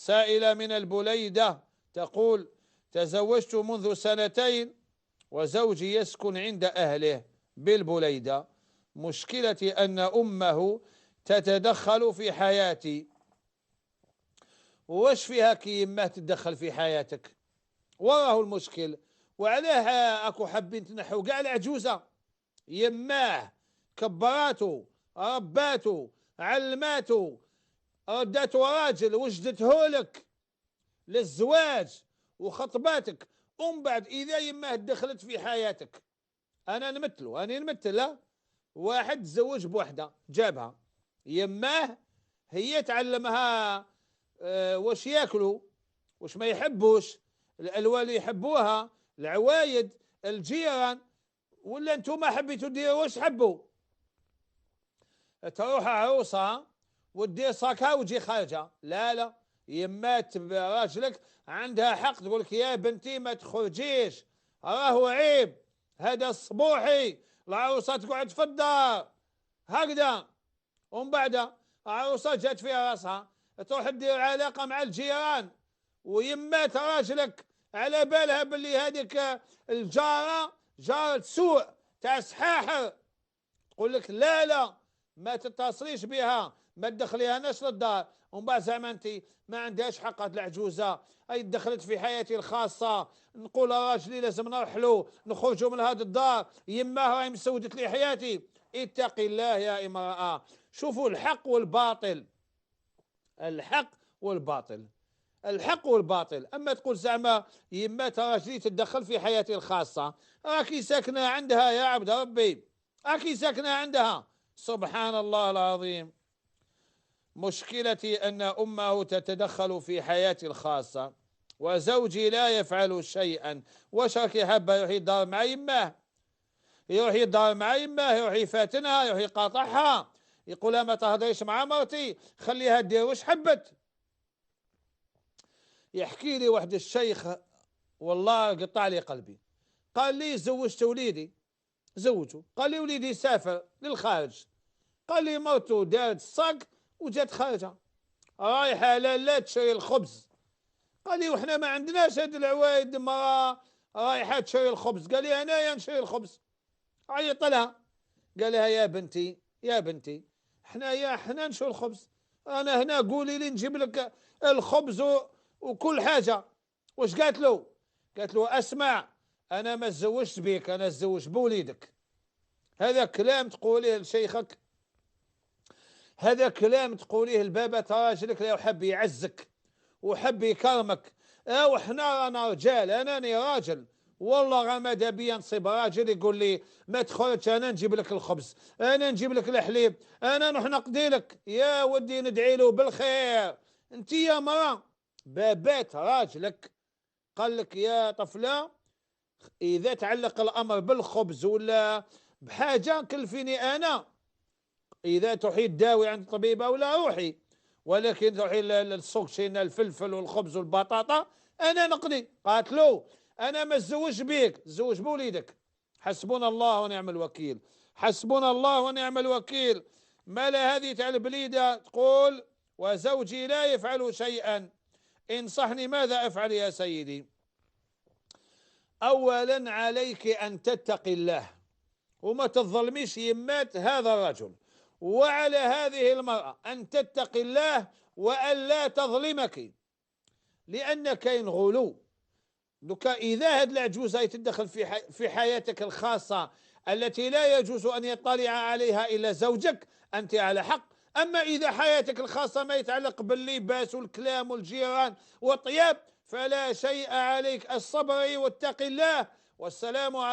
سائلة من البليدة تقول: تزوجت منذ 2 وزوجي يسكن عند أهله بالبليدة. مشكلتي أن أمه تتدخل في حياتي. واش فيها كي يماه تتدخل في حياتك؟ وراه المشكل. وعلاه اكو حابين تنحوا كاع العجوزة؟ يماه كبراتو، رباتو، علماتو، رداتو راجل، وجدته لك للزواج وخطباتك، ومن بعد اذا يماه دخلت في حياتك. انا نمثل لا واحد تزوج بوحده جابها، يماه هي تعلمها واش ياكلوا، واش ما يحبوش، الالوان اللي يحبوها، العوايد، الجيران. ولا انتم حبيتوا ديروا واش حبوا؟ تروح عروسه ودير صاكها وتجي خارجه. لا لا، يمات راجلك عندها حق تقول لك: يا بنتي ما تخرجيش، راهو عيب، هذا الصبوحي، العروسه تقعد في الدار هكذا. ومن بعد عروسه جات فيها راسها تروح تدير علاقه مع الجيران، ويمات راجلك على بالها باللي هذيك الجاره جاره سوء تاع سحاحر، تقول لك: لا لا ما تتصليش بها، ما تدخليهاش للدار. ومن بعد زعما انت ما عندهاش حق هاد العجوزه، اي دخلت في حياتي الخاصه، نقول راجلي لازم نروح له، نخرجوا من هذا الدار، يماه راهي مسودت لي حياتي. اتقي الله يا امراه. شوفوا الحق والباطل، الحق والباطل، الحق والباطل. اما تقول زعما يما راجلي تتدخل في حياتي الخاصه، راكي ساكنه عندها يا عبد ربي، راكي ساكنه عندها. سبحان الله العظيم. مشكلتي ان امه تتدخل في حياتي الخاصه وزوجي لا يفعل شيئا. واش راكي حابه يروح يدار مع يماه؟ يروح يدار مع يماه، يروح يفاتنها، يروح يقاطعها، يقولها ما تهضريش مع مرتي، خليها دير واش حبت. يحكي لي واحد الشيخ والله قطع لي قلبي، قال لي: زوجت وليدي، زوجه، قال لي وليدي سافر للخارج، قال لي مرته دارت الصاق وجات خارجه رايحه لا تشري الخبز. قال لي: وحنا ما عندناش هاد العوايد، مرة رايحه تشري الخبز. قال لي: انايا نشري الخبز. عيط لها، قال لها: يا بنتي يا بنتي، احنا نشري الخبز، انا هنا قولي لي نجيب لك الخبز وكل حاجه. واش قالت له؟ قالت له: اسمع، انا ما تزوجت بيك، انا تزوجت بوليدك. هذا كلام تقوليه لشيخك؟ هذا كلام تقوليه لبابا راجلك لو حب يعزك وحب يكرمك؟ وحنا رانا رجال، اناني راجل، والله غا ماذا بيا نصيب راجل يقول لي ما تخرجش، انا نجيب لك الخبز، انا نجيب لك الحليب، انا نروح نقضي لك. يا ودي ندعي له بالخير. انت يا مرا بابات راجلك قال لك: يا طفله، اذا تعلق الامر بالخبز ولا بحاجه كلفيني انا، اذا تروحي تداوي عند طبيبه ولا روحي، ولكن تروحي للسوق شينا الفلفل والخبز والبطاطا انا نقضي. قالت له: انا ما تزوج بيك، تزوج بوليدك. حسبنا الله ونعم الوكيل، حسبنا الله ونعم الوكيل. مالا هذه تاع البليده تقول: وزوجي لا يفعل شيئا. انصحني ماذا افعل يا سيدي؟ اولا عليك ان تتقي الله وما تظلميش يمات هذا الرجل، وعلى هذه المرأة أن تتقي الله وأن لا تظلمك، لأن كاين غلو. دوكا إذا هاد العجوزة تدخل في حياتك الخاصة التي لا يجوز أن يطلع عليها إلا زوجك، أنت على حق. أما إذا حياتك الخاصة ما يتعلق باللباس والكلام والجيران والطياب فلا شيء عليك. الصبر واتق الله، والسلام عليكم.